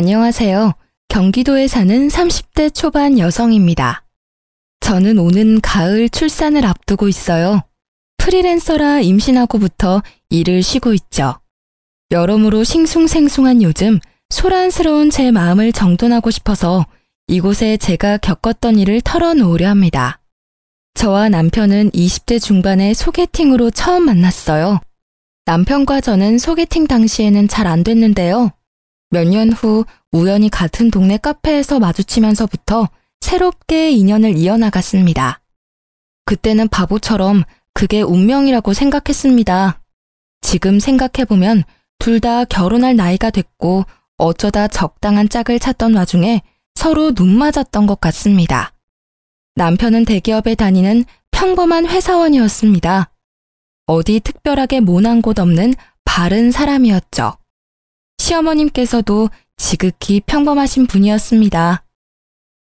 안녕하세요. 경기도에 사는 30대 초반 여성입니다. 저는 오는 가을 출산을 앞두고 있어요. 프리랜서라 임신하고부터 일을 쉬고 있죠. 여러모로 싱숭생숭한 요즘 소란스러운 제 마음을 정돈하고 싶어서 이곳에 제가 겪었던 일을 털어놓으려 합니다. 저와 남편은 20대 중반에 소개팅으로 처음 만났어요. 남편과 저는 소개팅 당시에는 잘 안 됐는데요. 몇 년 후 우연히 같은 동네 카페에서 마주치면서부터 새롭게 인연을 이어나갔습니다. 그때는 바보처럼 그게 운명이라고 생각했습니다. 지금 생각해보면 둘 다 결혼할 나이가 됐고 어쩌다 적당한 짝을 찾던 와중에 서로 눈 맞았던 것 같습니다. 남편은 대기업에 다니는 평범한 회사원이었습니다. 어디 특별하게 모난 곳 없는 바른 사람이었죠. 시어머님께서도 지극히 평범하신 분이었습니다.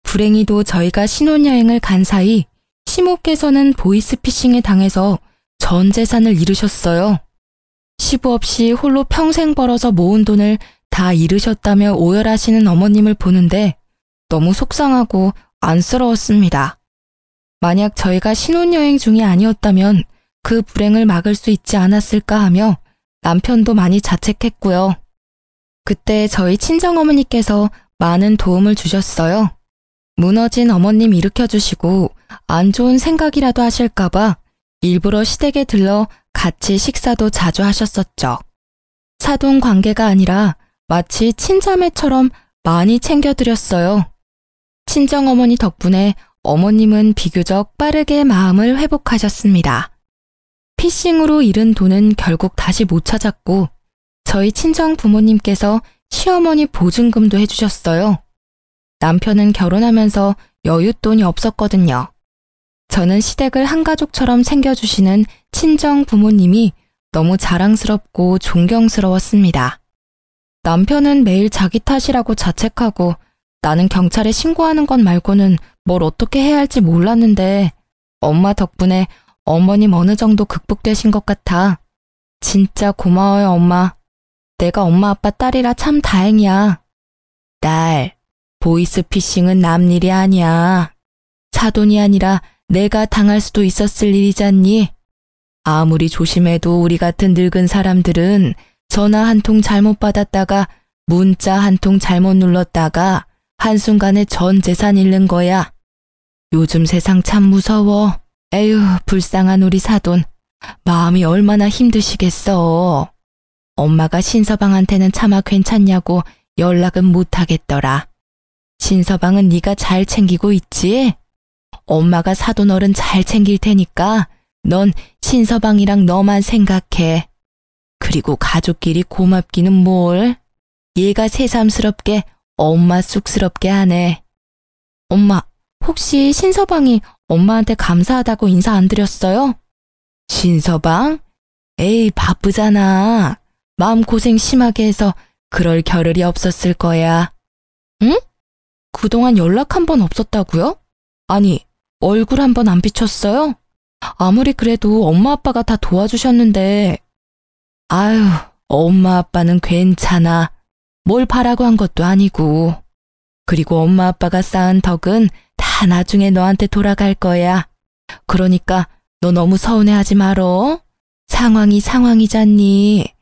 불행히도 저희가 신혼여행을 간 사이 시모께서는 보이스피싱에 당해서 전 재산을 잃으셨어요. 시부 없이 홀로 평생 벌어서 모은 돈을 다 잃으셨다며 오열하시는 어머님을 보는데 너무 속상하고 안쓰러웠습니다. 만약 저희가 신혼여행 중이 아니었다면 그 불행을 막을 수 있지 않았을까 하며 남편도 많이 자책했고요. 그때 저희 친정어머니께서 많은 도움을 주셨어요. 무너진 어머님 일으켜주시고 안 좋은 생각이라도 하실까봐 일부러 시댁에 들러 같이 식사도 자주 하셨었죠. 사돈 관계가 아니라 마치 친자매처럼 많이 챙겨드렸어요. 친정어머니 덕분에 어머님은 비교적 빠르게 마음을 회복하셨습니다. 피싱으로 잃은 돈은 결국 다시 못 찾았고 저희 친정 부모님께서 시어머니 보증금도 해주셨어요. 남편은 결혼하면서 여윳돈이 없었거든요. 저는 시댁을 한 가족처럼 챙겨주시는 친정 부모님이 너무 자랑스럽고 존경스러웠습니다. 남편은 매일 자기 탓이라고 자책하고 나는 경찰에 신고하는 것 말고는 뭘 어떻게 해야 할지 몰랐는데 엄마 덕분에 어머님 어느 정도 극복되신 것 같아. 진짜 고마워요, 엄마. 내가 엄마 아빠 딸이라 참 다행이야. 딸, 보이스피싱은 남 일이 아니야. 사돈이 아니라 내가 당할 수도 있었을 일이잖니. 아무리 조심해도 우리 같은 늙은 사람들은 전화 한 통 잘못 받았다가 문자 한 통 잘못 눌렀다가 한순간에 전 재산 잃는 거야. 요즘 세상 참 무서워. 에휴, 불쌍한 우리 사돈. 마음이 얼마나 힘드시겠어. 엄마가 신서방한테는 차마 괜찮냐고 연락은 못 하겠더라. 신서방은 네가 잘 챙기고 있지? 엄마가 사돈 어른 잘 챙길 테니까 넌 신서방이랑 너만 생각해. 그리고 가족끼리 고맙기는 뭘. 얘가 새삼스럽게 엄마 쑥스럽게 하네. 엄마, 혹시 신서방이 엄마한테 감사하다고 인사 안 드렸어요? 신서방? 에이, 바쁘잖아. 마음고생 심하게 해서 그럴 겨를이 없었을 거야. 응? 그동안 연락 한 번 없었다고요? 아니, 얼굴 한 번 안 비쳤어요? 아무리 그래도 엄마 아빠가 다 도와주셨는데. 아유, 엄마 아빠는 괜찮아. 뭘 바라고 한 것도 아니고. 그리고 엄마 아빠가 쌓은 덕은 다 나중에 너한테 돌아갈 거야. 그러니까 너 너무 서운해하지 말어. 상황이 상황이잖니.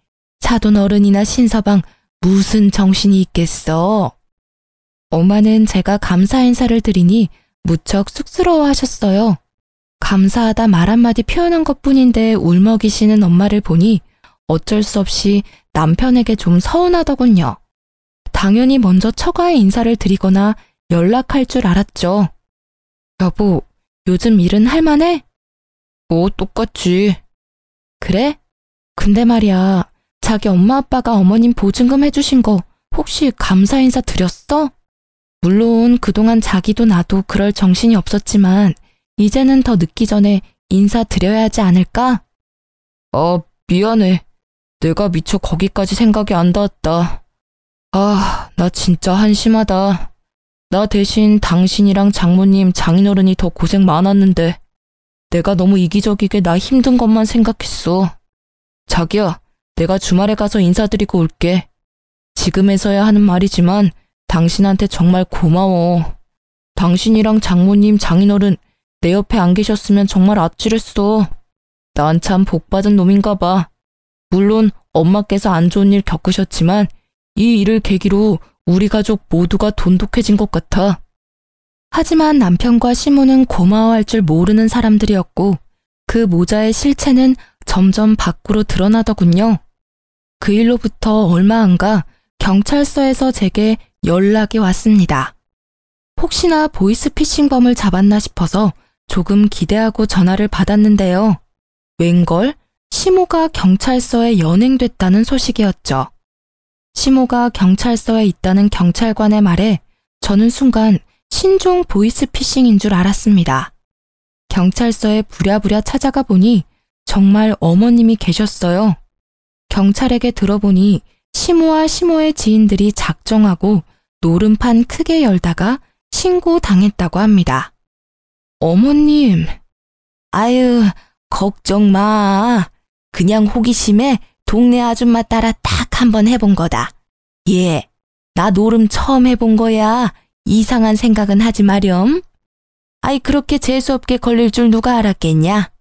사돈 어른이나 신서방 무슨 정신이 있겠어. 엄마는 제가 감사 인사를 드리니 무척 쑥스러워하셨어요. 감사하다 말 한마디 표현한 것뿐인데 울먹이시는 엄마를 보니 어쩔 수 없이 남편에게 좀 서운하더군요. 당연히 먼저 처가에 인사를 드리거나 연락할 줄 알았죠. 여보, 요즘 일은 할만해? 똑같지. 그래? 근데 말이야, 자기 엄마 아빠가 어머님 보증금 해주신 거 혹시 감사 인사 드렸어? 물론 그동안 자기도 나도 그럴 정신이 없었지만 이제는 더 늦기 전에 인사 드려야 하지 않을까? 미안해. 내가 미처 거기까지 생각이 안 닿았다. 나 진짜 한심하다. 나 대신 당신이랑 장모님, 장인어른이 더 고생 많았는데 내가 너무 이기적이게 나 힘든 것만 생각했어. 자기야, 내가 주말에 가서 인사드리고 올게. 지금에서야 하는 말이지만 당신한테 정말 고마워. 당신이랑 장모님, 장인어른 내 옆에 안 계셨으면 정말 아찔했어. 난 참 복받은 놈인가 봐. 물론 엄마께서 안 좋은 일 겪으셨지만 이 일을 계기로 우리 가족 모두가 돈독해진 것 같아. 하지만 남편과 시모는 고마워할 줄 모르는 사람들이었고 그 모자의 실체는 점점 밖으로 드러나더군요. 그 일로부터 얼마 안 가 경찰서에서 제게 연락이 왔습니다. 혹시나 보이스피싱범을 잡았나 싶어서 조금 기대하고 전화를 받았는데요. 웬걸? 시모가 경찰서에 연행됐다는 소식이었죠. 시모가 경찰서에 있다는 경찰관의 말에 저는 순간 신종 보이스피싱인 줄 알았습니다. 경찰서에 부랴부랴 찾아가 보니 정말 어머님이 계셨어요. 경찰에게 들어보니 시모와 시모의 지인들이 작정하고 노름판 크게 열다가 신고당했다고 합니다. 어머님, 아유, 걱정 마. 그냥 호기심에 동네 아줌마 따라 딱 한번 해본 거다. 예, 나 노름 처음 해본 거야. 이상한 생각은 하지 마렴. 아이, 그렇게 재수없게 걸릴 줄 누가 알았겠냐?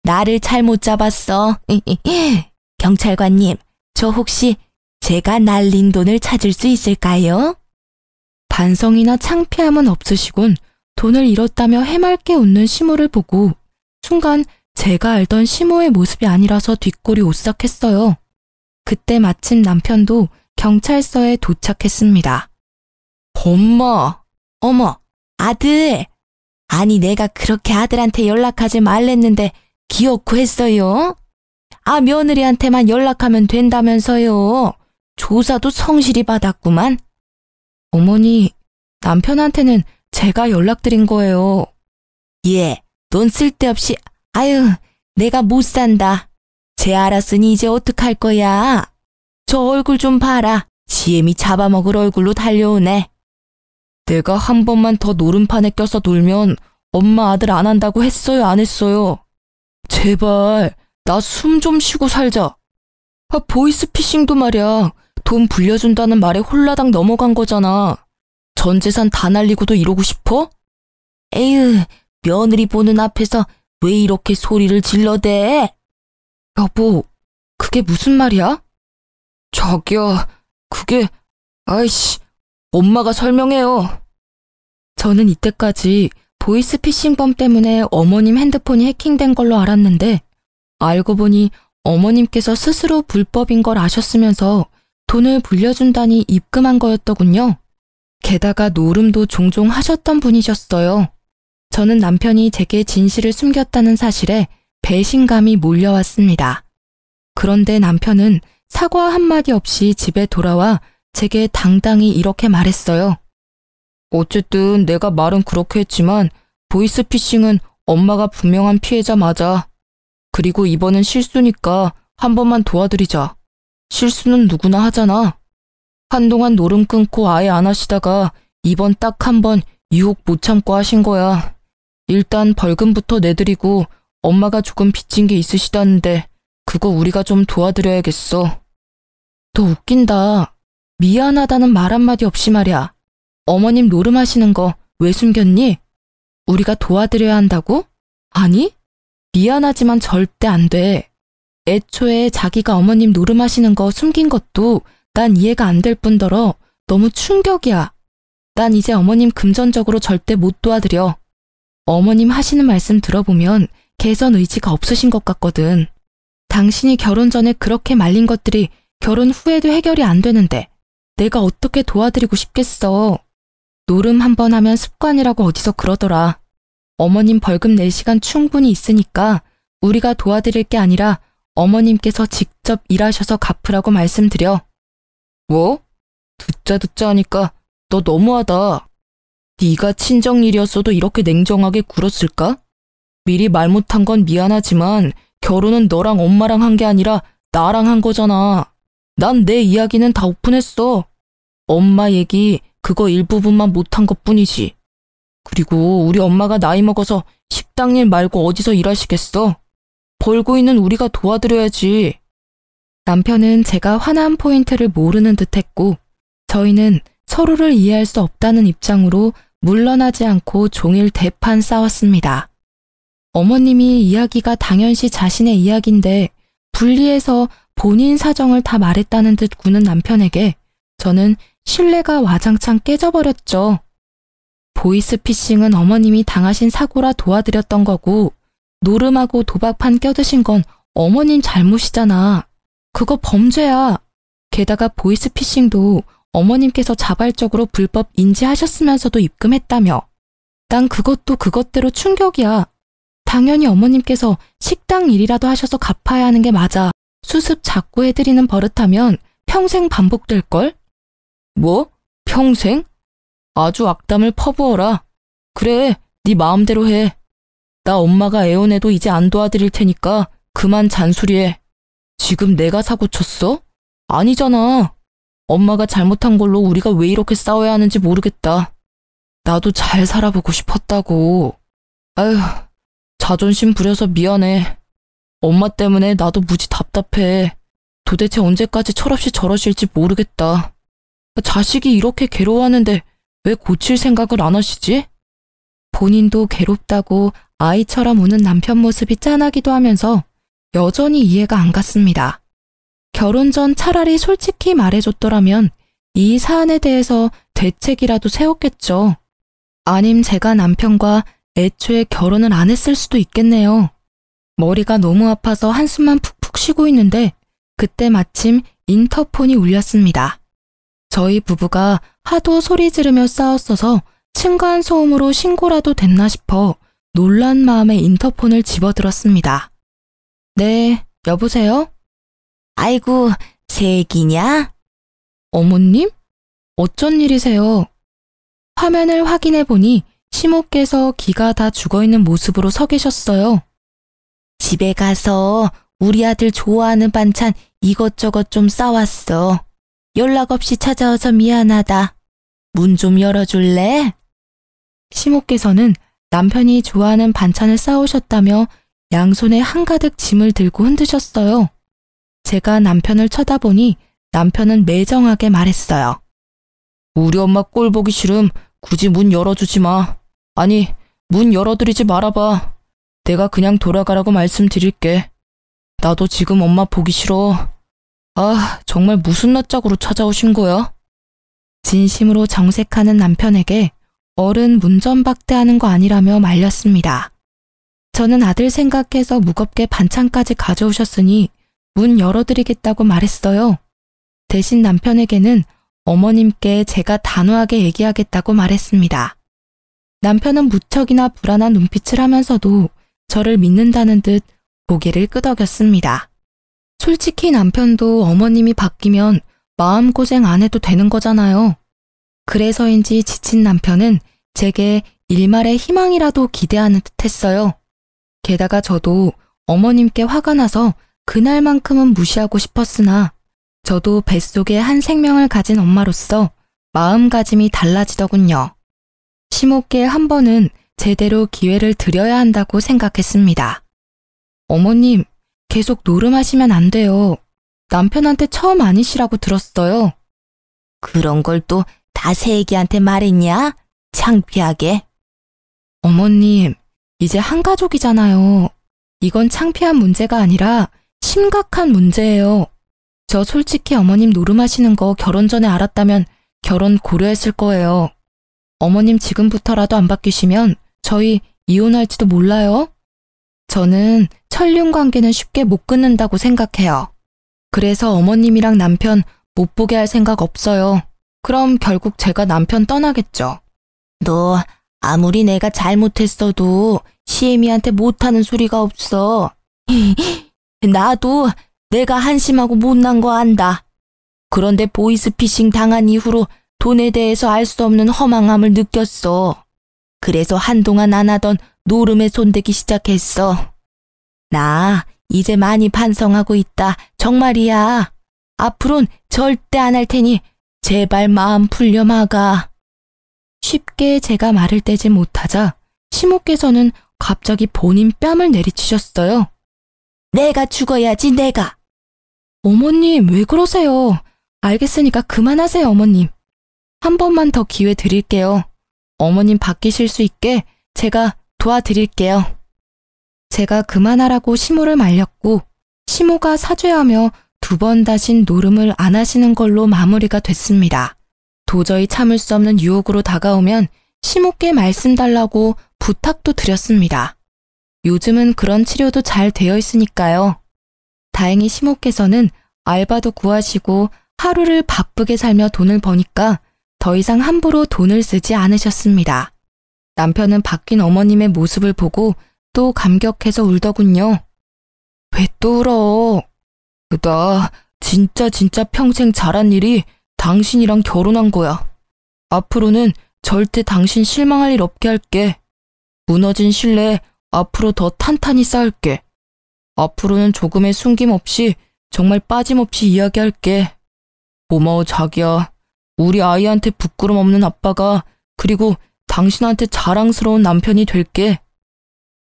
나를 잘못 잡았어. 경찰관님, 저 혹시 제가 날린 돈을 찾을 수 있을까요? 반성이나 창피함은 없으시곤 돈을 잃었다며 해맑게 웃는 시모를 보고 순간 제가 알던 시모의 모습이 아니라서 뒷골이 오싹했어요. 그때 마침 남편도 경찰서에 도착했습니다. 엄마, 어머, 아들. 아니 내가 그렇게 아들한테 연락하지 말랬는데 기어코 했어요. 아, 며느리한테만 연락하면 된다면서요. 조사도 성실히 받았구만. 어머니, 남편한테는 제가 연락드린 거예요. 예, 넌 쓸데없이, 아유, 내가 못 산다. 쟤 알았으니 이제 어떡할 거야. 저 얼굴 좀 봐라. 지엠이 잡아먹을 얼굴로 달려오네. 내가 한 번만 더 노름판에 껴서 놀면 엄마 아들 안 한다고 했어요, 안 했어요? 제발, 나 숨 좀 쉬고 살자. 아, 보이스피싱도 말이야. 돈 불려준다는 말에 홀라당 넘어간 거잖아. 전 재산 다 날리고도 이러고 싶어? 에휴, 며느리 보는 앞에서 왜 이렇게 소리를 질러대? 여보, 그게 무슨 말이야? 자기야, 그게, 아이씨, 엄마가 설명해요. 저는 이때까지 보이스피싱범 때문에 어머님 핸드폰이 해킹된 걸로 알았는데 알고 보니 어머님께서 스스로 불법인 걸 아셨으면서 돈을 불려준다니 입금한 거였더군요. 게다가 노름도 종종 하셨던 분이셨어요. 저는 남편이 제게 진실을 숨겼다는 사실에 배신감이 몰려왔습니다. 그런데 남편은 사과 한마디 없이 집에 돌아와 제게 당당히 이렇게 말했어요. 어쨌든 내가 말은 그렇게 했지만 보이스피싱은 엄마가 분명한 피해자 맞아. 그리고 이번은 실수니까 한 번만 도와드리자. 실수는 누구나 하잖아. 한동안 노름 끊고 아예 안 하시다가 이번 딱 한 번 유혹 못 참고 하신 거야. 일단 벌금부터 내드리고 엄마가 조금 빚진 게 있으시다는데 그거 우리가 좀 도와드려야겠어. 너 웃긴다. 미안하다는 말 한마디 없이 말이야. 어머님 노름하시는 거 왜 숨겼니? 우리가 도와드려야 한다고? 아니, 미안하지만 절대 안 돼. 애초에 자기가 어머님 노름하시는 거 숨긴 것도 난 이해가 안 될 뿐더러 너무 충격이야. 난 이제 어머님 금전적으로 절대 못 도와드려. 어머님 하시는 말씀 들어보면 개선 의지가 없으신 것 같거든. 당신이 결혼 전에 그렇게 말린 것들이 결혼 후에도 해결이 안 되는데 내가 어떻게 도와드리고 싶겠어. 노름 한 번 하면 습관이라고 어디서 그러더라. 어머님 벌금 낼 시간 충분히 있으니까 우리가 도와드릴 게 아니라 어머님께서 직접 일하셔서 갚으라고 말씀드려. 뭐? 듣자 하니까 너 너무하다. 네가 친정일이었어도 이렇게 냉정하게 굴었을까? 미리 말 못한 건 미안하지만 결혼은 너랑 엄마랑 한 게 아니라 나랑 한 거잖아. 난 내 이야기는 다 오픈했어. 엄마 얘기 그거 일부분만 못한 것뿐이지. 그리고 우리 엄마가 나이 먹어서 식당 일 말고 어디서 일하시겠어? 벌고 있는 우리가 도와드려야지. 남편은 제가 화난 포인트를 모르는 듯했고 저희는 서로를 이해할 수 없다는 입장으로 물러나지 않고 종일 대판 싸웠습니다. 어머님이 이야기가 당연시 자신의 이야기인데 분리해서 본인 사정을 다 말했다는 듯 구는 남편에게 저는 신뢰가 와장창 깨져버렸죠. 보이스피싱은 어머님이 당하신 사고라 도와드렸던 거고 노름하고 도박판 껴드신 건 어머님 잘못이잖아. 그거 범죄야. 게다가 보이스피싱도 어머님께서 자발적으로 불법 인지하셨으면서도 입금했다며. 난 그것도 그것대로 충격이야. 당연히 어머님께서 식당 일이라도 하셔서 갚아야 하는 게 맞아. 수습 자꾸 해드리는 버릇하면 평생 반복될걸? 뭐? 평생? 아주 악담을 퍼부어라. 그래, 네 마음대로 해. 나 엄마가 애원해도 이제 안 도와드릴 테니까 그만 잔소리해. 지금 내가 사고 쳤어? 아니잖아. 엄마가 잘못한 걸로 우리가 왜 이렇게 싸워야 하는지 모르겠다. 나도 잘 살아보고 싶었다고. 아휴, 자존심 부려서 미안해. 엄마 때문에 나도 무지 답답해. 도대체 언제까지 철없이 저러실지 모르겠다. 자식이 이렇게 괴로워하는데 왜 고칠 생각을 안 하시지? 본인도 괴롭다고 아이처럼 우는 남편 모습이 짠하기도 하면서 여전히 이해가 안 갔습니다. 결혼 전 차라리 솔직히 말해줬더라면 이 사안에 대해서 대책이라도 세웠겠죠. 아님 제가 남편과 애초에 결혼을 안 했을 수도 있겠네요. 머리가 너무 아파서 한숨만 푹푹 쉬고 있는데 그때 마침 인터폰이 울렸습니다. 저희 부부가 하도 소리 지르며 싸웠어서 층간소음으로 신고라도 됐나 싶어 놀란 마음에 인터폰을 집어들었습니다. 네, 여보세요? 아이고, 새 애기냐? 어머님? 어쩐 일이세요? 화면을 확인해 보니 시모께서 기가 다 죽어있는 모습으로 서 계셨어요. 집에 가서 우리 아들 좋아하는 반찬 이것저것 좀 싸왔어. 연락 없이 찾아와서 미안하다. 문 좀 열어줄래? 시모께서는 남편이 좋아하는 반찬을 싸오셨다며 양손에 한가득 짐을 들고 흔드셨어요. 제가 남편을 쳐다보니 남편은 매정하게 말했어요. 우리 엄마 꼴 보기 싫음 굳이 문 열어주지 마. 아니, 문 열어드리지 말아봐. 내가 그냥 돌아가라고 말씀드릴게. 나도 지금 엄마 보기 싫어. 아, 정말 무슨 낯짝으로 찾아오신 거야? 진심으로 정색하는 남편에게 어른 문전박대하는 거 아니라며 말렸습니다. 저는 아들 생각해서 무겁게 반찬까지 가져오셨으니 문 열어드리겠다고 말했어요. 대신 남편에게는 어머님께 제가 단호하게 얘기하겠다고 말했습니다. 남편은 무척이나 불안한 눈빛을 하면서도 저를 믿는다는 듯 고개를 끄덕였습니다. 솔직히 남편도 어머님이 바뀌면 마음고생 안 해도 되는 거잖아요. 그래서인지 지친 남편은 제게 일말의 희망이라도 기대하는 듯 했어요. 게다가 저도 어머님께 화가 나서 그날만큼은 무시하고 싶었으나 저도 뱃속에 한 생명을 가진 엄마로서 마음가짐이 달라지더군요. 시모께 한 번은 제대로 기회를 드려야 한다고 생각했습니다. 어머님, 계속 노름하시면 안 돼요. 남편한테 처음 아니시라고 들었어요. 그런 걸 또 다 새애기한테 말했냐? 창피하게. 어머님, 이제 한 가족이잖아요. 이건 창피한 문제가 아니라 심각한 문제예요. 저 솔직히 어머님 노름하시는 거 결혼 전에 알았다면 결혼 고려했을 거예요. 어머님 지금부터라도 안 바뀌시면 저희 이혼할지도 몰라요. 저는 천륜 관계는 쉽게 못 끊는다고 생각해요. 그래서 어머님이랑 남편 못 보게 할 생각 없어요. 그럼 결국 제가 남편 떠나겠죠. 너 아무리 내가 잘못했어도 시애미한테 못하는 소리가 없어. 나도 내가 한심하고 못난 거 안다. 그런데 보이스피싱 당한 이후로 돈에 대해서 알 수 없는 허망함을 느꼈어. 그래서 한동안 안 하던 노름에 손대기 시작했어. 나 이제 많이 반성하고 있다. 정말이야. 앞으론 절대 안 할 테니 제발 마음 풀려 마가. 쉽게 제가 말을 떼지 못하자 시모께서는 갑자기 본인 뺨을 내리치셨어요. 내가 죽어야지, 내가. 어머님, 왜 그러세요? 알겠으니까 그만하세요, 어머님. 한 번만 더 기회 드릴게요. 어머님 바뀌실 수 있게 제가 도와드릴게요. 제가 그만하라고 시모를 말렸고 시모가 사죄하며 2번 다신 노름을 안 하시는 걸로 마무리가 됐습니다. 도저히 참을 수 없는 유혹으로 다가오면 시모께 말씀 달라고 부탁도 드렸습니다. 요즘은 그런 치료도 잘 되어 있으니까요. 다행히 시모께서는 알바도 구하시고 하루를 바쁘게 살며 돈을 버니까 더 이상 함부로 돈을 쓰지 않으셨습니다. 남편은 바뀐 어머님의 모습을 보고 또 감격해서 울더군요. 왜 또 울어? 나 진짜 평생 잘한 일이 당신이랑 결혼한 거야. 앞으로는 절대 당신 실망할 일 없게 할게. 무너진 신뢰 앞으로 더 탄탄히 쌓을게. 앞으로는 조금의 숨김 없이 정말 빠짐없이 이야기할게. 고마워 자기야. 우리 아이한테 부끄럼 없는 아빠가 그리고 당신한테 자랑스러운 남편이 될게.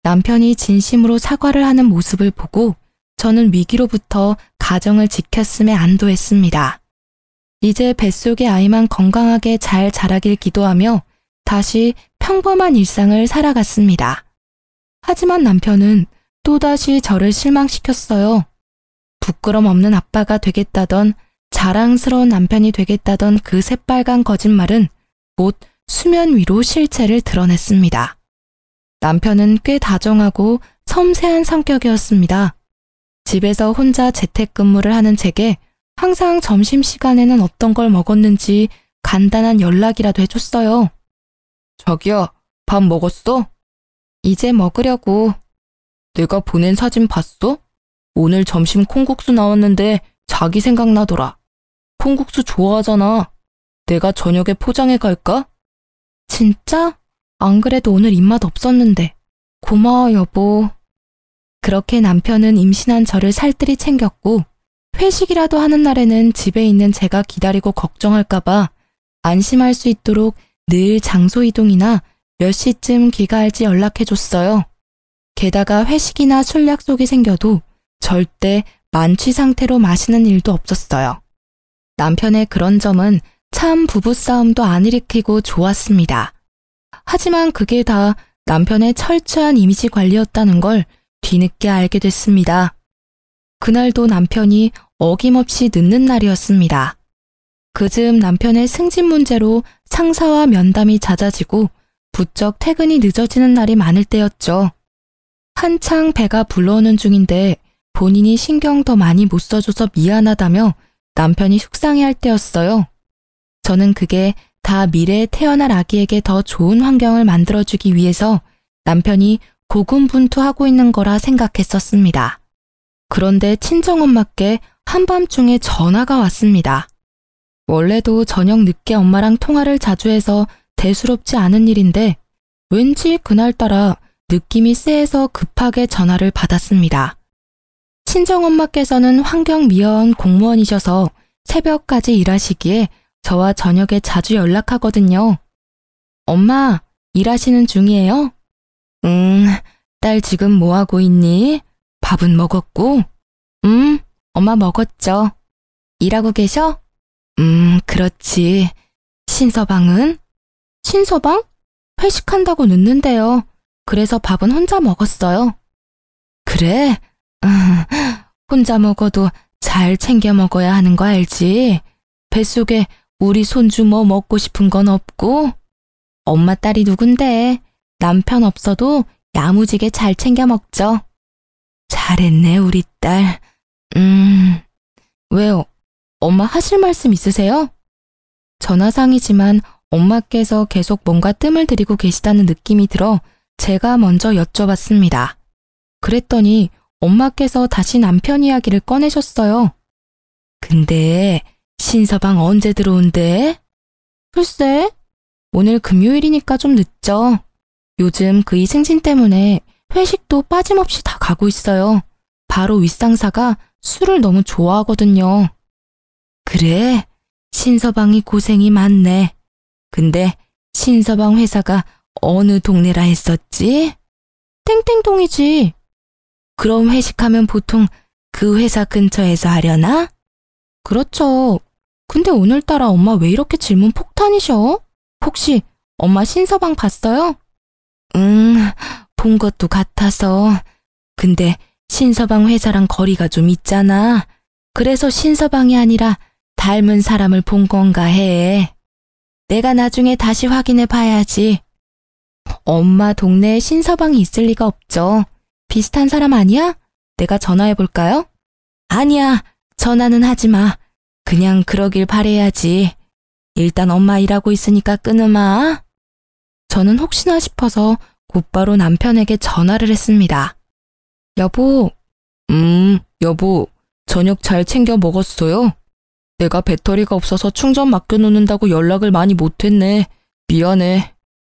남편이 진심으로 사과를 하는 모습을 보고 저는 위기로부터 가정을 지켰음에 안도했습니다. 이제 뱃속의 아이만 건강하게 잘 자라길 기도하며 다시 평범한 일상을 살아갔습니다. 하지만 남편은 또다시 저를 실망시켰어요. 부끄럼 없는 아빠가 되겠다던 자랑스러운 남편이 되겠다던 그 새빨간 거짓말은 곧 수면 위로 실체를 드러냈습니다. 남편은 꽤 다정하고 섬세한 성격이었습니다. 집에서 혼자 재택근무를 하는 제게 항상 점심시간에는 어떤 걸 먹었는지 간단한 연락이라도 해줬어요. 자기야, 밥 먹었어? 이제 먹으려고. 내가 보낸 사진 봤어? 오늘 점심 콩국수 나왔는데 자기 생각나더라. 콩국수 좋아하잖아. 내가 저녁에 포장해 갈까? 진짜? 안 그래도 오늘 입맛 없었는데. 고마워 여보. 그렇게 남편은 임신한 저를 살뜰히 챙겼고 회식이라도 하는 날에는 집에 있는 제가 기다리고 걱정할까봐 안심할 수 있도록 늘 장소 이동이나 몇 시쯤 귀가할지 연락해줬어요. 게다가 회식이나 술 약속이 생겨도 절대 만취 상태로 마시는 일도 없었어요. 남편의 그런 점은 참 부부싸움도 안 일으키고 좋았습니다. 하지만 그게 다 남편의 철저한 이미지 관리였다는 걸 뒤늦게 알게 됐습니다. 그날도 남편이 어김없이 늦는 날이었습니다. 그즈음 남편의 승진 문제로 상사와 면담이 잦아지고 부쩍 퇴근이 늦어지는 날이 많을 때였죠. 한창 배가 불러오는 중인데 본인이 신경 더 많이 못 써줘서 미안하다며 남편이 속상해할 때였어요. 저는 그게 다 미래에 태어날 아기에게 더 좋은 환경을 만들어주기 위해서 남편이 고군분투하고 있는 거라 생각했었습니다. 그런데 친정엄마께 한밤중에 전화가 왔습니다. 원래도 저녁 늦게 엄마랑 통화를 자주 해서 대수롭지 않은 일인데 왠지 그날따라 느낌이 쎄해서 급하게 전화를 받았습니다. 친정엄마께서는 환경미화원 공무원이셔서 새벽까지 일하시기에 저와 저녁에 자주 연락하거든요. 엄마, 일하시는 중이에요? 딸 지금 뭐하고 있니? 밥은 먹었고? 엄마 먹었죠. 일하고 계셔? 그렇지. 신서방은? 신서방? 회식한다고 늦는데요. 그래서 밥은 혼자 먹었어요. 그래? 혼자 먹어도 잘 챙겨 먹어야 하는 거 알지? 뱃속에 우리 손주 뭐 먹고 싶은 건 없고? 엄마 딸이 누군데? 남편 없어도 야무지게 잘 챙겨 먹죠. 잘했네, 우리 딸. 왜요? 엄마 하실 말씀 있으세요? 전화상이지만 엄마께서 계속 뭔가 뜸을 들이고 계시다는 느낌이 들어 제가 먼저 여쭤봤습니다. 그랬더니 엄마께서 다시 남편 이야기를 꺼내셨어요. 근데 신서방 언제 들어온대? 글쎄, 오늘 금요일이니까 좀 늦죠. 요즘 그이 승진 때문에 회식도 빠짐없이 다 가고 있어요. 바로 윗상사가 술을 너무 좋아하거든요. 그래, 신서방이 고생이 많네. 근데 신서방 회사가 어느 동네라 했었지? 땡땡동이지. 그럼 회식하면 보통 그 회사 근처에서 하려나? 그렇죠. 근데 오늘따라 엄마 왜 이렇게 질문 폭탄이셔? 혹시 엄마 신서방 봤어요? 본 것도 같아서. 근데 신서방 회사랑 거리가 좀 있잖아. 그래서 신서방이 아니라 닮은 사람을 본 건가 해. 내가 나중에 다시 확인해 봐야지. 엄마 동네에 신서방이 있을 리가 없죠. 비슷한 사람 아니야? 내가 전화해 볼까요? 아니야, 전화는 하지 마. 그냥 그러길 바래야지. 일단 엄마 일하고 있으니까 끊으마. 저는 혹시나 싶어서 곧바로 남편에게 전화를 했습니다. 여보. 여보, 저녁 잘 챙겨 먹었어요? 내가 배터리가 없어서 충전 맡겨놓는다고 연락을 많이 못했네. 미안해.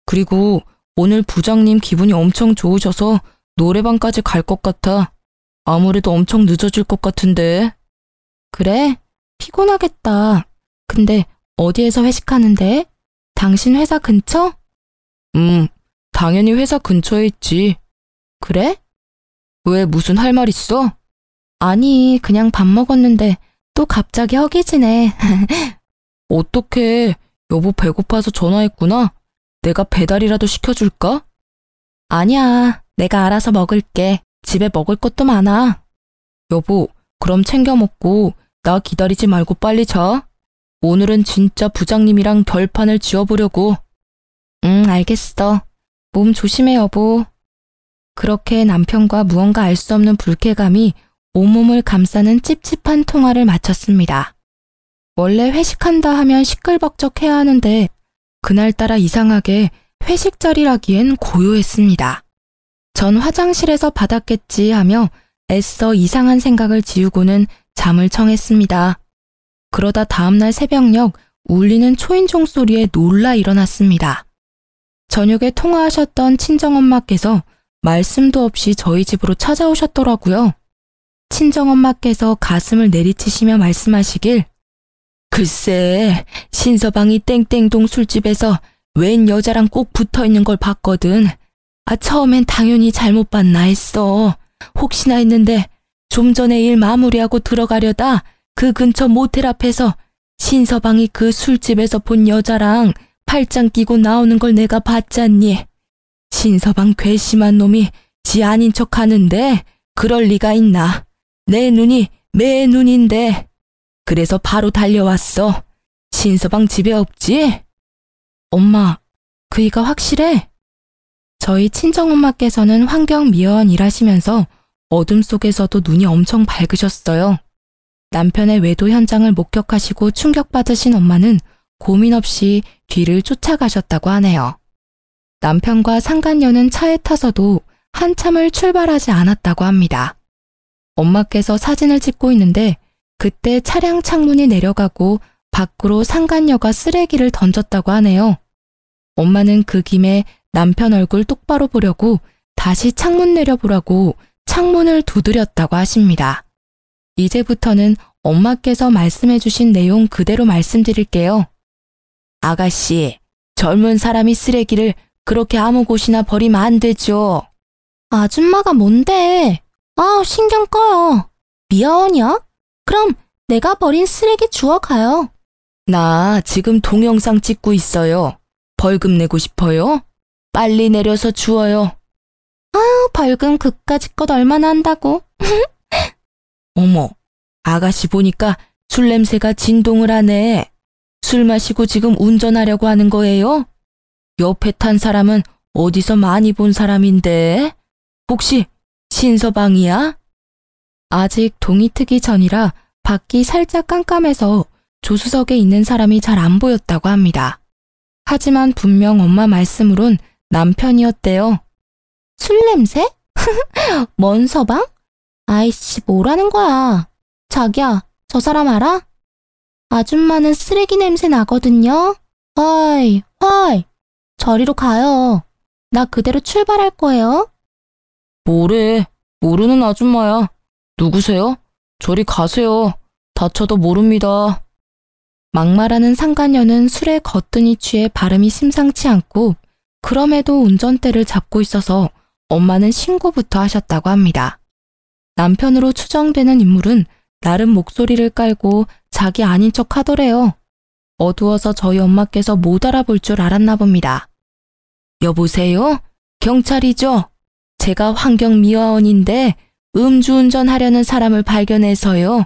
그리고 오늘 부장님 기분이 엄청 좋으셔서 노래방까지 갈 것 같아. 아무래도 엄청 늦어질 것 같은데. 그래? 피곤하겠다. 근데 어디에서 회식하는데? 당신 회사 근처? 당연히 회사 근처에 있지. 그래? 왜 무슨 할 말 있어? 아니, 그냥 밥 먹었는데 또 갑자기 허기지네. 어떡해. 여보 배고파서 전화했구나. 내가 배달이라도 시켜줄까? 아니야, 내가 알아서 먹을게. 집에 먹을 것도 많아. 여보, 그럼 챙겨 먹고 나 기다리지 말고 빨리 자. 오늘은 진짜 부장님이랑 별판을 지어보려고. 알겠어. 몸 조심해, 여보. 그렇게 남편과 무언가 알 수 없는 불쾌감이 온몸을 감싸는 찝찝한 통화를 마쳤습니다. 원래 회식한다 하면 시끌벅적해야 하는데 그날따라 이상하게 회식 자리라기엔 고요했습니다. 전 화장실에서 받았겠지 하며 애써 이상한 생각을 지우고는 잠을 청했습니다. 그러다 다음날 새벽녘 울리는 초인종 소리에 놀라 일어났습니다. 저녁에 통화하셨던 친정엄마께서 말씀도 없이 저희 집으로 찾아오셨더라고요. 친정엄마께서 가슴을 내리치시며 말씀하시길, 글쎄, 신서방이 땡땡동 술집에서 웬 여자랑 꼭 붙어있는 걸 봤거든. 처음엔 당연히 잘못 봤나 했어. 혹시나 했는데 좀 전에 일 마무리하고 들어가려다 그 근처 모텔 앞에서 신서방이 그 술집에서 본 여자랑 팔짱 끼고 나오는 걸 내가 봤잖니. 신서방 괘씸한 놈이 지 아닌 척 하는데 그럴 리가 있나. 내 눈이 매 눈인데. 그래서 바로 달려왔어. 신서방 집에 없지? 엄마, 그이가 확실해? 저희 친정엄마께서는 환경미화원 일하시면서 어둠 속에서도 눈이 엄청 밝으셨어요. 남편의 외도 현장을 목격하시고 충격받으신 엄마는 고민 없이 뒤를 쫓아가셨다고 하네요. 남편과 상간녀는 차에 타서도 한참을 출발하지 않았다고 합니다. 엄마께서 사진을 찍고 있는데 그때 차량 창문이 내려가고 밖으로 상간녀가 쓰레기를 던졌다고 하네요. 엄마는 그 김에 남편 얼굴 똑바로 보려고 다시 창문 내려보라고 창문을 두드렸다고 하십니다. 이제부터는 엄마께서 말씀해 주신 내용 그대로 말씀드릴게요. 아가씨, 젊은 사람이 쓰레기를 그렇게 아무 곳이나 버리면 안 되죠. 아줌마가 뭔데? 신경 꺼요. 미아원이야? 그럼 내가 버린 쓰레기 주워가요. 나 지금 동영상 찍고 있어요. 벌금 내고 싶어요? 빨리 내려서 주워요. 벌금 그까짓 것 얼마나 한다고? 어머, 아가씨 보니까 술 냄새가 진동을 하네. 술 마시고 지금 운전하려고 하는 거예요? 옆에 탄 사람은 어디서 많이 본 사람인데? 혹시 신서방이야? 아직 동이 트기 전이라 밖이 살짝 깜깜해서 조수석에 있는 사람이 잘 안 보였다고 합니다. 하지만 분명 엄마 말씀으론 남편이었대요. 술 냄새? 뭔 서방? 아이씨, 뭐라는 거야. 자기야, 저 사람 알아? 아줌마는 쓰레기 냄새 나거든요. 헐. 저리로 가요. 나 그대로 출발할 거예요. 뭐래, 모르는 아줌마야. 누구세요? 저리 가세요. 다쳐도 모릅니다. 막말하는 상간녀는 술에 거뜬히 취해 발음이 심상치 않고 그럼에도 운전대를 잡고 있어서 엄마는 신고부터 하셨다고 합니다. 남편으로 추정되는 인물은 나름 목소리를 깔고 자기 아닌 척 하더래요. 어두워서 저희 엄마께서 못 알아볼 줄 알았나 봅니다. 여보세요? 경찰이죠? 제가 환경미화원인데 음주운전 하려는 사람을 발견해서요.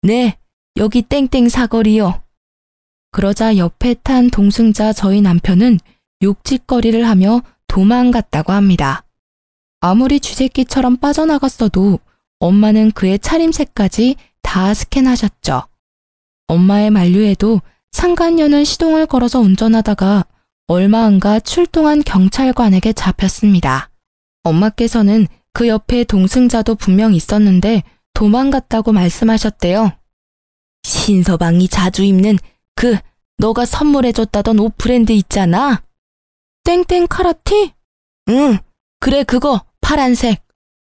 네, 여기 땡땡 사거리요. 그러자 옆에 탄 동승자 저희 남편은 욕짓거리를 하며 도망갔다고 합니다. 아무리 쥐새끼처럼 빠져나갔어도 엄마는 그의 차림새까지 다 스캔하셨죠. 엄마의 만류에도 상간녀는 시동을 걸어서 운전하다가 얼마 안가 출동한 경찰관에게 잡혔습니다. 엄마께서는 그 옆에 동승자도 분명 있었는데 도망갔다고 말씀하셨대요. 신서방이 자주 입는 너가 선물해줬다던 옷 브랜드 있잖아. 땡땡 카라티? 응, 그래 그거 파란색.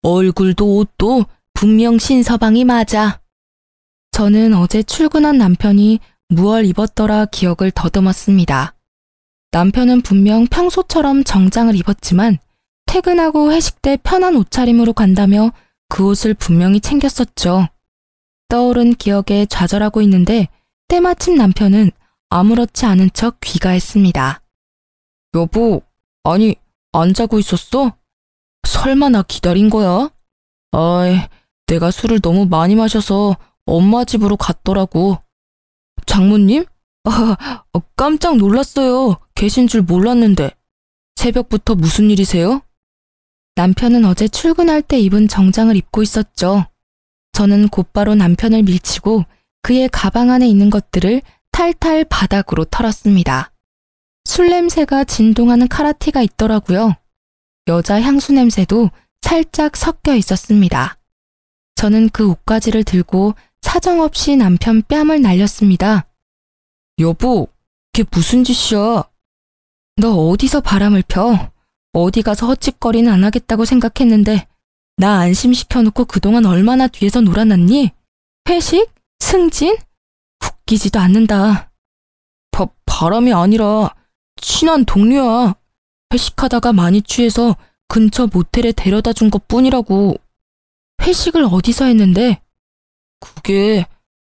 얼굴도 옷도 분명 신서방이 맞아. 저는 어제 출근한 남편이 무얼 입었더라 기억을 더듬었습니다. 남편은 분명 평소처럼 정장을 입었지만 퇴근하고 회식 때 편한 옷차림으로 간다며 그 옷을 분명히 챙겼었죠. 떠오른 기억에 좌절하고 있는데 때마침 남편은 아무렇지 않은 척 귀가했습니다. 여보, 아니 안 자고 있었어? 설마 나 기다린 거야? 아이, 내가 술을 너무 많이 마셔서 엄마 집으로 갔더라고. 장모님? 깜짝 놀랐어요. 계신 줄 몰랐는데. 새벽부터 무슨 일이세요? 남편은 어제 출근할 때 입은 정장을 입고 있었죠. 저는 곧바로 남편을 밀치고 그의 가방 안에 있는 것들을 탈탈 바닥으로 털었습니다. 술 냄새가 진동하는 카라티가 있더라고요. 여자 향수 냄새도 살짝 섞여 있었습니다. 저는 그 옷가지를 들고 사정없이 남편 뺨을 날렸습니다. 여보, 그게 무슨 짓이야? 너 어디서 바람을 펴? 어디 가서 헛짓거리는 안 하겠다고 생각했는데 나 안심시켜놓고 그동안 얼마나 뒤에서 놀아놨니? 회식? 승진? 웃기지도 않는다. 바람이 아니라 친한 동료야. 회식하다가 많이 취해서 근처 모텔에 데려다 준 것뿐이라고. 회식을 어디서 했는데? 그게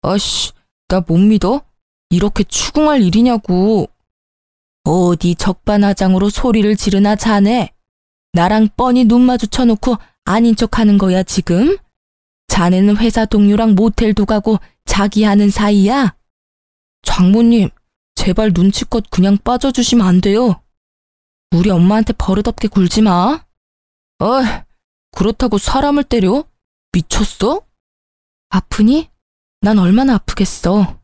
나 못 믿어? 이렇게 추궁할 일이냐고. 어디 적반하장으로 소리를 지르나 자네. 나랑 뻔히 눈 마주쳐놓고 아닌 척하는 거야 지금? 자네는 회사 동료랑 모텔도 가고 자기 하는 사이야? 장모님, 제발 눈치껏 그냥 빠져주시면 안 돼요. 우리 엄마한테 버릇없게 굴지 마. 그렇다고 사람을 때려? 미쳤어? 아프니? 난 얼마나 아프겠어.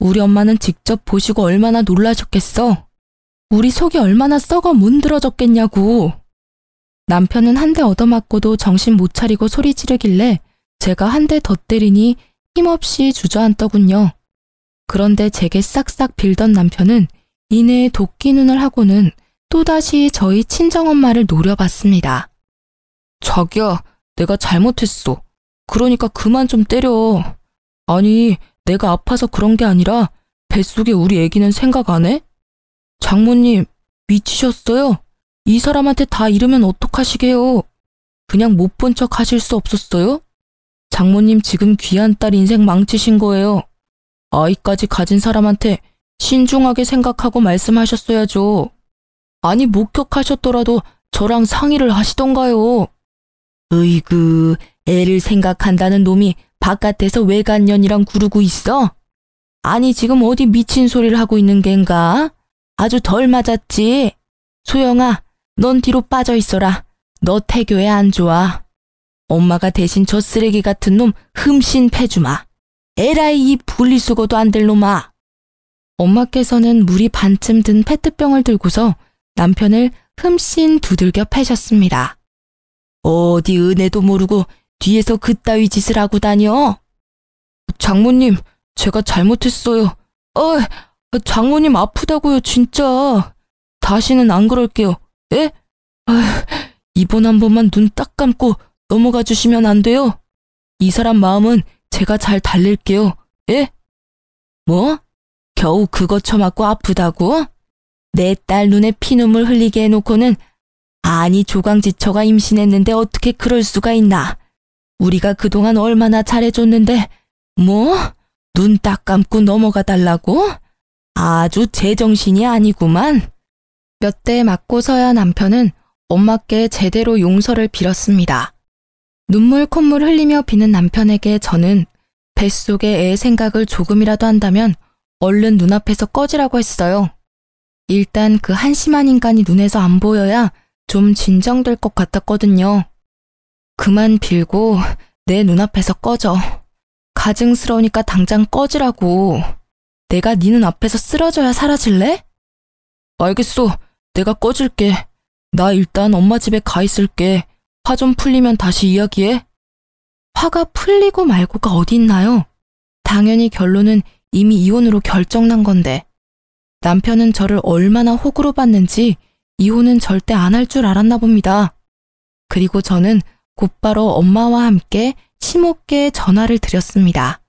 우리 엄마는 직접 보시고 얼마나 놀라셨겠어. 우리 속이 얼마나 썩어 문드러졌겠냐고. 남편은 한 대 얻어맞고도 정신 못 차리고 소리 지르길래 제가 한 대 더 때리니 힘없이 주저앉더군요. 그런데 제게 싹싹 빌던 남편은 이내에 도끼 눈을 하고는 또다시 저희 친정엄마를 노려봤습니다. 자기야, 내가 잘못했어. 그러니까 그만 좀 때려. 아니, 내가 아파서 그런 게 아니라 뱃속에 우리 애기는 생각 안 해? 장모님, 미치셨어요? 이 사람한테 다 이러면 어떡하시게요? 그냥 못 본 척 하실 수 없었어요? 장모님 지금 귀한 딸 인생 망치신 거예요. 아이까지 가진 사람한테 신중하게 생각하고 말씀하셨어야죠. 아니 목격하셨더라도 저랑 상의를 하시던가요. 으이그, 애를 생각한다는 놈이 바깥에서 외간년이랑 구르고 있어? 아니 지금 어디 미친 소리를 하고 있는 겐가? 아주 덜 맞았지? 소영아, 넌 뒤로 빠져 있어라. 너 태교에 안 좋아. 엄마가 대신 저 쓰레기 같은 놈 흠씬 패주마. 에라이 이 분리수거도 안 될 놈아. 엄마께서는 물이 반쯤 든 페트병을 들고서 남편을 흠씬 두들겨 패셨습니다. 어디 은혜도 모르고 뒤에서 그따위 짓을 하고 다녀? 장모님, 제가 잘못했어요. 장모님 아프다고요, 진짜. 다시는 안 그럴게요. 예? 이번 한 번만 눈 딱 감고 넘어가 주시면 안 돼요? 이 사람 마음은 제가 잘 달랠게요. 예? 뭐? 겨우 그거 처맞고 아프다고? 내 딸 눈에 피눈물 흘리게 해놓고는 아니 조강지처가 임신했는데 어떻게 그럴 수가 있나. 우리가 그동안 얼마나 잘해줬는데 뭐? 눈 딱 감고 넘어가 달라고? 아주 제정신이 아니구만. 몇 대 맞고서야 남편은 엄마께 제대로 용서를 빌었습니다. 눈물 콧물 흘리며 비는 남편에게 저는 뱃속에 애 생각을 조금이라도 한다면 얼른 눈앞에서 꺼지라고 했어요. 일단 그 한심한 인간이 눈에서 안 보여야 좀 진정될 것 같았거든요. 그만 빌고 내 눈앞에서 꺼져. 가증스러우니까 당장 꺼지라고. 내가 네 눈앞에서 쓰러져야 사라질래? 알겠어. 내가 꺼질게. 나 일단 엄마 집에 가 있을게. 화 좀 풀리면 다시 이야기해. 화가 풀리고 말고가 어디 있나요? 당연히 결론은 이미 이혼으로 결정난 건데. 남편은 저를 얼마나 호구로 봤는지 이혼은 절대 안 할 줄 알았나 봅니다. 그리고 저는 곧바로 엄마와 함께 심호께 전화를 드렸습니다.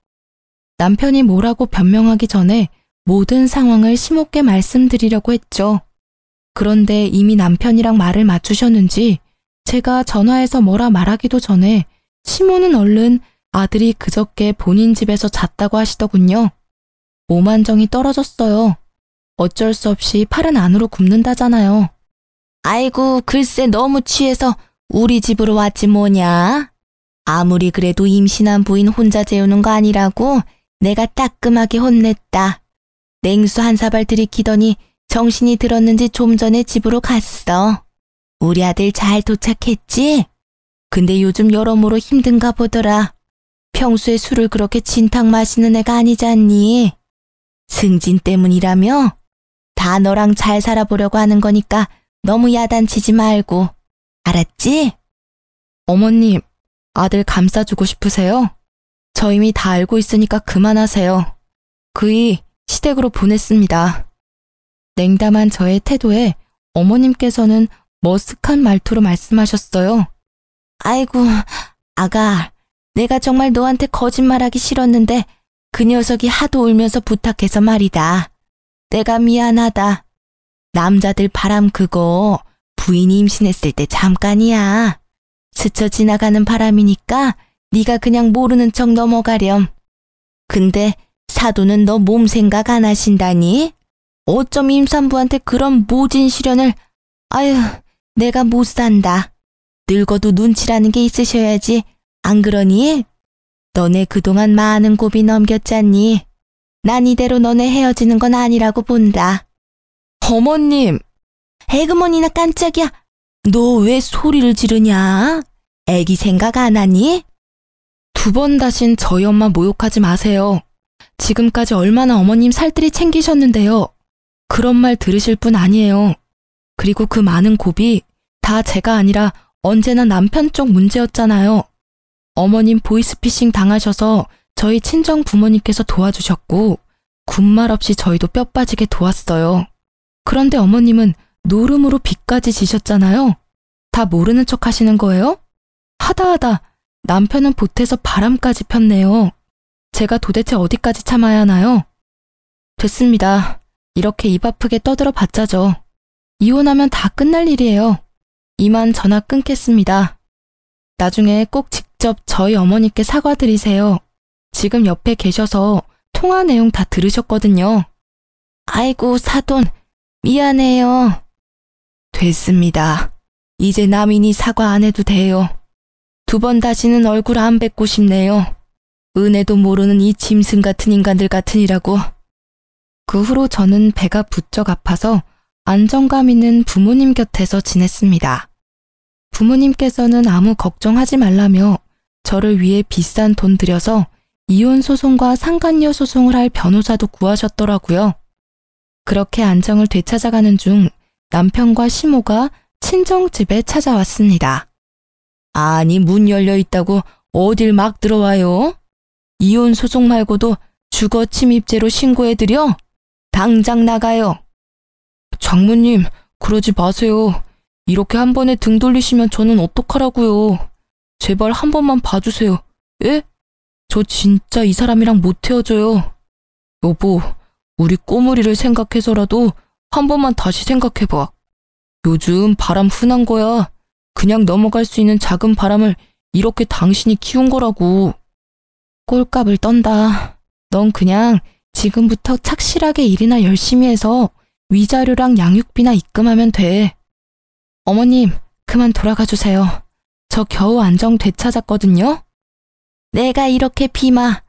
남편이 뭐라고 변명하기 전에 모든 상황을 심호께 말씀드리려고 했죠. 그런데 이미 남편이랑 말을 맞추셨는지 제가 전화해서 뭐라 말하기도 전에 심호는 얼른 아들이 그저께 본인 집에서 잤다고 하시더군요. 몸 안정이 떨어졌어요. 어쩔 수 없이 팔은 안으로 굽는다잖아요. 아이고, 글쎄 너무 취해서 우리 집으로 왔지 뭐냐. 아무리 그래도 임신한 부인 혼자 재우는 거 아니라고 내가 따끔하게 혼냈다. 냉수 한 사발 들이키더니 정신이 들었는지 좀 전에 집으로 갔어. 우리 아들 잘 도착했지? 근데 요즘 여러모로 힘든가 보더라. 평소에 술을 그렇게 진탕 마시는 애가 아니잖니. 승진 때문이라며? 다 너랑 잘 살아보려고 하는 거니까 너무 야단치지 말고. 알았지? 어머님, 아들 감싸주고 싶으세요? 저 이미 다 알고 있으니까 그만하세요. 그이 시댁으로 보냈습니다. 냉담한 저의 태도에 어머님께서는 머쓱한 말투로 말씀하셨어요. 아이고, 아가, 내가 정말 너한테 거짓말하기 싫었는데 그 녀석이 하도 울면서 부탁해서 말이다. 내가 미안하다. 남자들 바람 그거 부인이 임신했을 때 잠깐이야. 스쳐 지나가는 바람이니까 네가 그냥 모르는 척 넘어가렴. 근데 사돈은 너 몸 생각 안 하신다니? 어쩜 임산부한테 그런 모진 시련을. 아유, 내가 못 산다. 늙어도 눈치라는 게 있으셔야지. 안 그러니? 너네 그동안 많은 고비 넘겼잖니. 난 이대로 너네 헤어지는 건 아니라고 본다. 어머님! 에그머니나 깜짝이야. 너 왜 소리를 지르냐? 애기 생각 안 하니? 2번 다신 저희 엄마 모욕하지 마세요. 지금까지 얼마나 어머님 살뜰히 챙기셨는데요. 그런 말 들으실 분 아니에요. 그리고 그 많은 고비 다 제가 아니라 언제나 남편 쪽 문제였잖아요. 어머님 보이스피싱 당하셔서 저희 친정 부모님께서 도와주셨고 군말 없이 저희도 뼈 빠지게 도왔어요. 그런데 어머님은 노름으로 빚까지 지셨잖아요. 다 모르는 척 하시는 거예요? 하다하다 남편은 보태서 바람까지 폈네요. 제가 도대체 어디까지 참아야 하나요? 됐습니다. 이렇게 입 아프게 떠들어 봤자죠. 이혼하면 다 끝날 일이에요. 이만 전화 끊겠습니다. 나중에 꼭 직접 저희 어머니께 사과드리세요. 지금 옆에 계셔서 통화 내용 다 들으셨거든요. 아이고, 사돈, 미안해요. 됐습니다. 이제 남인이 사과 안 해도 돼요. 2번 다시는 얼굴 안 뵙고 싶네요. 은혜도 모르는 이 짐승 같은 인간들 같으니라고. 그 후로 저는 배가 부쩍 아파서 안정감 있는 부모님 곁에서 지냈습니다. 부모님께서는 아무 걱정하지 말라며 저를 위해 비싼 돈 들여서 이혼 소송과 상간녀 소송을 할 변호사도 구하셨더라고요. 그렇게 안정을 되찾아가는 중 남편과 시모가 친정집에 찾아왔습니다. 아니, 문 열려 있다고 어딜 막 들어와요? 이혼 소송 말고도 주거 침입죄로 신고해드려? 당장 나가요. 장모님, 그러지 마세요. 이렇게 한 번에 등 돌리시면 저는 어떡하라고요. 제발 한 번만 봐주세요. 예? 저 진짜 이 사람이랑 못 헤어져요. 여보, 우리 꼬물이를 생각해서라도 한 번만 다시 생각해봐. 요즘 바람 흔한 거야. 그냥 넘어갈 수 있는 작은 바람을 이렇게 당신이 키운 거라고. 꼴값을 떤다. 넌 그냥 지금부터 착실하게 일이나 열심히 해서 위자료랑 양육비나 입금하면 돼. 어머님, 그만 돌아가 주세요. 저 겨우 안정 되찾았거든요. 내가 이렇게 비마.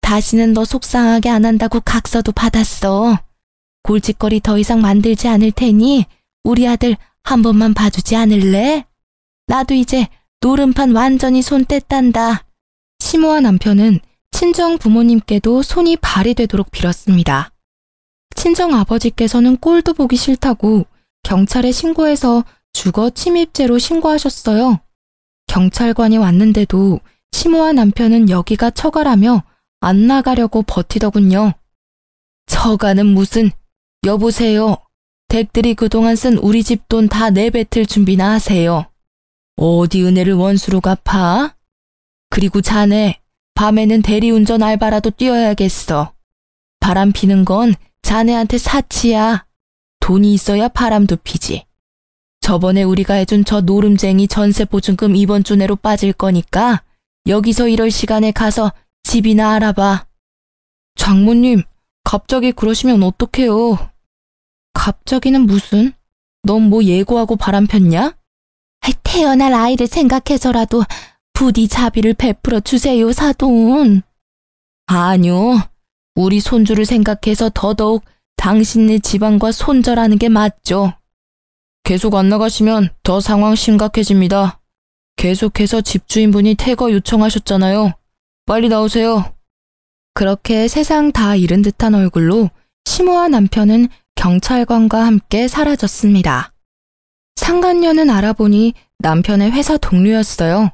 다시는 너 속상하게 안 한다고 각서도 받았어. 골칫거리 더 이상 만들지 않을 테니 우리 아들 한 번만 봐주지 않을래? 나도 이제 노름판 완전히 손 뗐단다. 시모와 남편은 친정 부모님께도 손이 발이 되도록 빌었습니다. 친정 아버지께서는 꼴도 보기 싫다고 경찰에 신고해서 주거 침입죄로 신고하셨어요. 경찰관이 왔는데도 시모와 남편은 여기가 처가라며 안 나가려고 버티더군요. 처가는 무슨, 여보세요. 댁들이 그동안 쓴 우리 집 돈 다 내뱉을 준비나 하세요. 어디 은혜를 원수로 갚아? 그리고 자네, 밤에는 대리운전 알바라도 뛰어야겠어. 바람 피는 건 자네한테 사치야. 돈이 있어야 바람도 피지. 저번에 우리가 해준 저 노름쟁이 전세보증금 이번 주 내로 빠질 거니까 여기서 이럴 시간에 가서 집이나 알아봐. 장모님, 갑자기 그러시면 어떡해요? 갑자기는 무슨? 넌 뭐 예고하고 바람 폈냐? 태어날 아이를 생각해서라도 부디 자비를 베풀어 주세요, 사돈. 아니요. 우리 손주를 생각해서 더더욱 당신네 집안과 손절하는 게 맞죠. 계속 안 나가시면 더 상황 심각해집니다. 계속해서 집주인분이 퇴거 요청하셨잖아요. 빨리 나오세요. 그렇게 세상 다 잃은 듯한 얼굴로 시모와 남편은 경찰관과 함께 사라졌습니다. 상간녀는 알아보니 남편의 회사 동료였어요.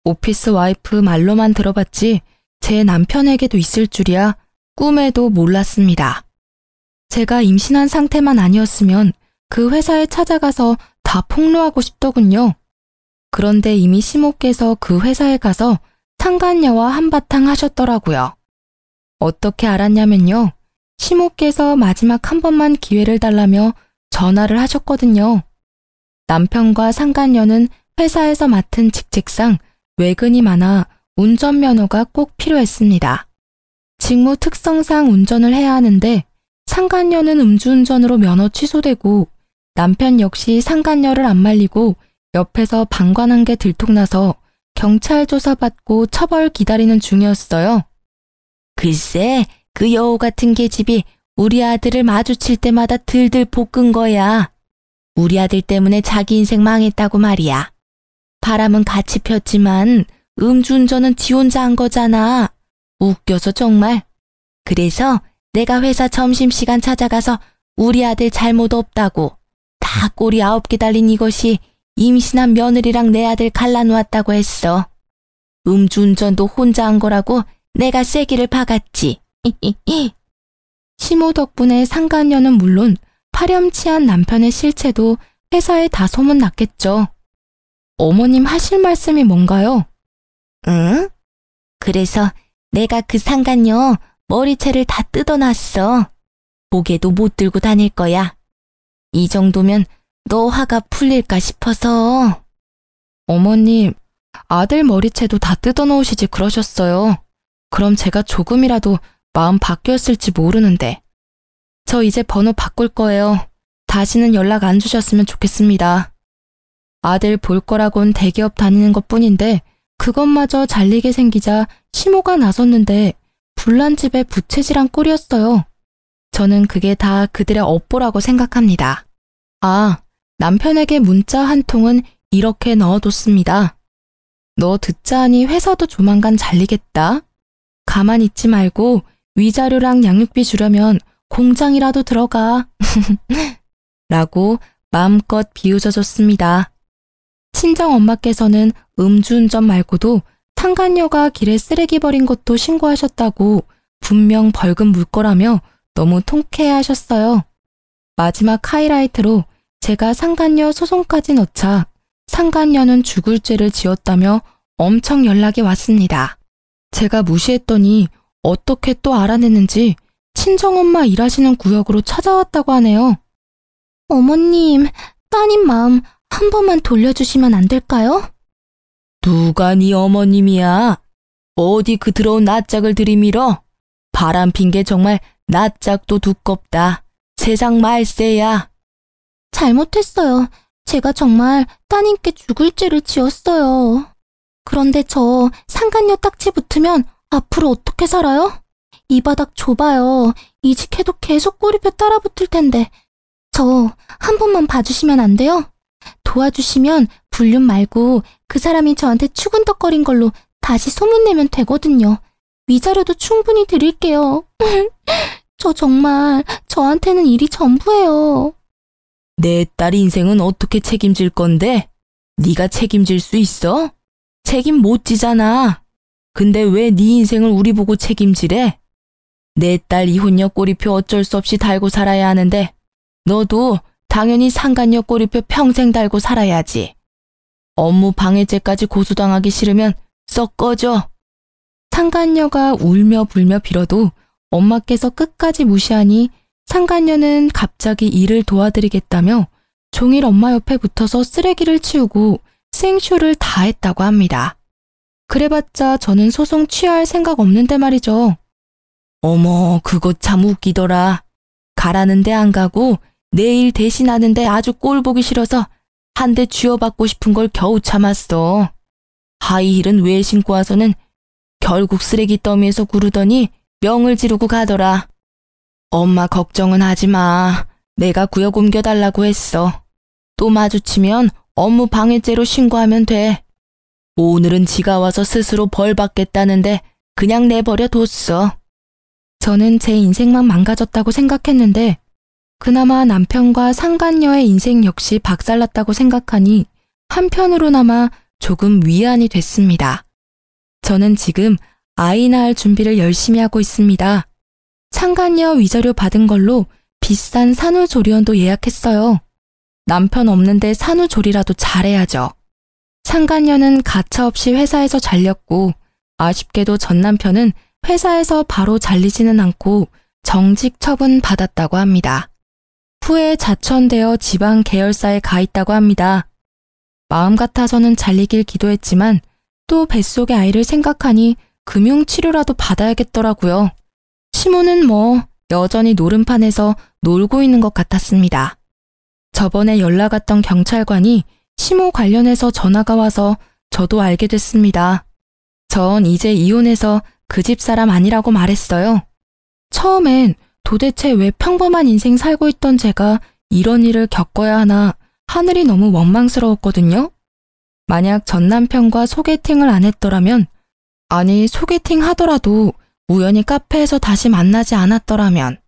오피스 와이프 말로만 들어봤지 제 남편에게도 있을 줄이야 꿈에도 몰랐습니다. 제가 임신한 상태만 아니었으면 그 회사에 찾아가서 다 폭로하고 싶더군요. 그런데 이미 시모께서 그 회사에 가서 상간녀와 한바탕 하셨더라고요. 어떻게 알았냐면요. 시모께서 마지막 한 번만 기회를 달라며 전화를 하셨거든요. 남편과 상간녀는 회사에서 맡은 직책상 외근이 많아 운전면허가 꼭 필요했습니다. 직무 특성상 운전을 해야 하는데 상간녀는 음주운전으로 면허 취소되고 남편 역시 상간녀를 안 말리고 옆에서 방관한 게 들통나서 경찰 조사받고 처벌 기다리는 중이었어요. 글쎄, 그 여우 같은 계집이 우리 아들을 마주칠 때마다 들들 볶은 거야. 우리 아들 때문에 자기 인생 망했다고 말이야. 바람은 같이 폈지만 음주운전은 지 혼자 한 거잖아. 웃겨서 정말. 그래서 내가 회사 점심시간 찾아가서 우리 아들 잘못 없다고 다 꼬리 9개 달린 이것이 임신한 며느리랑 내 아들 갈라놓았다고 했어. 음주운전도 혼자 한 거라고 내가 쐐기를 박았지. 시모 덕분에 상간녀는 물론 파렴치한 남편의 실체도 회사에 다 소문났겠죠. 어머님 하실 말씀이 뭔가요? 응? 그래서 내가 그 상간녀 머리채를 다 뜯어놨어. 고개도 못 들고 다닐 거야. 이 정도면 너 화가 풀릴까 싶어서. 어머님, 아들 머리채도 다 뜯어놓으시지 그러셨어요. 그럼 제가 조금이라도 마음 바뀌었을지 모르는데. 저 이제 번호 바꿀 거예요. 다시는 연락 안 주셨으면 좋겠습니다. 아들 볼 거라곤 대기업 다니는 것뿐인데 그것마저 잘리게 생기자 시모가 나섰는데 불난 집에 부채질한 꼴이었어요. 저는 그게 다 그들의 업보라고 생각합니다. 아, 남편에게 문자 한 통은 이렇게 넣어뒀습니다. 너 듣자 하니 회사도 조만간 잘리겠다. 가만히 있지 말고 위자료랑 양육비 주려면 공장이라도 들어가. 라고 마음껏 비웃어줬습니다. 친정엄마께서는 음주운전 말고도 상간녀가 길에 쓰레기 버린 것도 신고하셨다고 분명 벌금 물 거라며 너무 통쾌해하셨어요. 마지막 하이라이트로 제가 상간녀 소송까지 넣자 상간녀는 죽을 죄를 지었다며 엄청 연락이 왔습니다. 제가 무시했더니 어떻게 또 알아냈는지 친정엄마 일하시는 구역으로 찾아왔다고 하네요. 어머님, 따님 마음 한 번만 돌려주시면 안 될까요? 누가 네 어머님이야? 어디 그 더러운 낯짝을 들이밀어? 바람 핀 게 정말 낯짝도 두껍다. 세상 말세야. 잘못했어요. 제가 정말 따님께 죽을 죄를 지었어요. 그런데 저 상간녀 딱지 붙으면 앞으로 어떻게 살아요? 이 바닥 좁아요. 이직해도 계속 꼬리표 따라붙을 텐데. 저 한 번만 봐주시면 안 돼요? 도와주시면 불륜 말고 그 사람이 저한테 추근덕거린 걸로 다시 소문내면 되거든요. 위자료도 충분히 드릴게요. 저 정말 저한테는 일이 전부예요. 내 딸 인생은 어떻게 책임질 건데? 네가 책임질 수 있어? 책임 못 지잖아. 근데 왜 네 인생을 우리 보고 책임지래? 내 딸 이혼녀 꼬리표 어쩔 수 없이 달고 살아야 하는데 너도 당연히 상간녀 꼬리표 평생 달고 살아야지. 업무 방해죄까지 고소당하기 싫으면 썩 꺼져. 상간녀가 울며 불며 빌어도 엄마께서 끝까지 무시하니 상간녀는 갑자기 일을 도와드리겠다며 종일 엄마 옆에 붙어서 쓰레기를 치우고 생쇼를 다 했다고 합니다. 그래봤자 저는 소송 취하할 생각 없는데 말이죠. 어머, 그거 참 웃기더라. 가라는데 안 가고 내일 대신하는데 아주 꼴 보기 싫어서 한 대 쥐어받고 싶은 걸 겨우 참았어. 하이힐은 왜 신고 와서는 결국 쓰레기 더미에서 구르더니 명을 지르고 가더라. 엄마 걱정은 하지 마. 내가 구역 옮겨달라고 했어. 또 마주치면 업무 방해죄로 신고하면 돼. 오늘은 지가 와서 스스로 벌 받겠다는데 그냥 내버려 뒀어. 저는 제 인생만 망가졌다고 생각했는데 그나마 남편과 상간녀의 인생 역시 박살났다고 생각하니 한편으로나마 조금 위안이 됐습니다. 저는 지금 아이 낳을 준비를 열심히 하고 있습니다. 상간녀 위자료 받은 걸로 비싼 산후조리원도 예약했어요. 남편 없는데 산후조리라도 잘해야죠. 상간녀는 가차없이 회사에서 잘렸고 아쉽게도 전 남편은 회사에서 바로 잘리지는 않고 정직 처분 받았다고 합니다. 후에 자천되어 지방 계열사에 가 있다고 합니다. 마음 같아서는 잘리길 기도했지만 또 뱃속의 아이를 생각하니 금융치료라도 받아야겠더라고요. 시모는 뭐 여전히 노름판에서 놀고 있는 것 같았습니다. 저번에 연락 왔던 경찰관이 시모 관련해서 전화가 와서 저도 알게 됐습니다. 전 이제 이혼해서 그 집 사람 아니라고 말했어요. 처음엔 도대체 왜 평범한 인생 살고 있던 제가 이런 일을 겪어야 하나 하늘이 너무 원망스러웠거든요. 만약 전 남편과 소개팅을 안 했더라면, 아니 소개팅 하더라도 우연히 카페에서 다시 만나지 않았더라면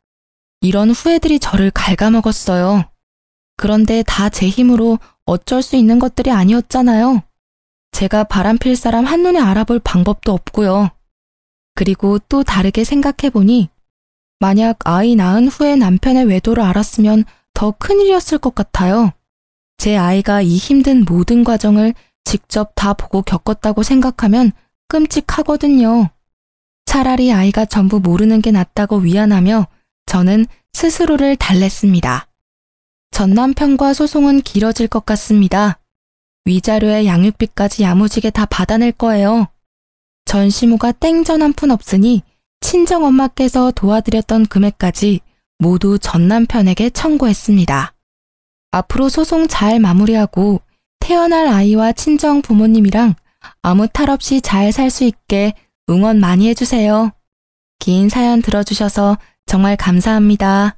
이런 후회들이 저를 갉아먹었어요. 그런데 다 제 힘으로 어쩔 수 있는 것들이 아니었잖아요. 제가 바람필 사람 한눈에 알아볼 방법도 없고요. 그리고 또 다르게 생각해보니 만약 아이 낳은 후에 남편의 외도를 알았으면 더 큰일이었을 것 같아요. 제 아이가 이 힘든 모든 과정을 직접 다 보고 겪었다고 생각하면 끔찍하거든요. 차라리 아이가 전부 모르는 게 낫다고 위안하며 저는 스스로를 달랬습니다. 전 남편과 소송은 길어질 것 같습니다. 위자료에 양육비까지 야무지게 다 받아낼 거예요. 전 시모가 땡전 한 푼 없으니 친정엄마께서 도와드렸던 금액까지 모두 전 남편에게 청구했습니다. 앞으로 소송 잘 마무리하고 태어날 아이와 친정 부모님이랑 아무 탈 없이 잘 살 수 있게 응원 많이 해주세요. 긴 사연 들어주셔서 정말 감사합니다.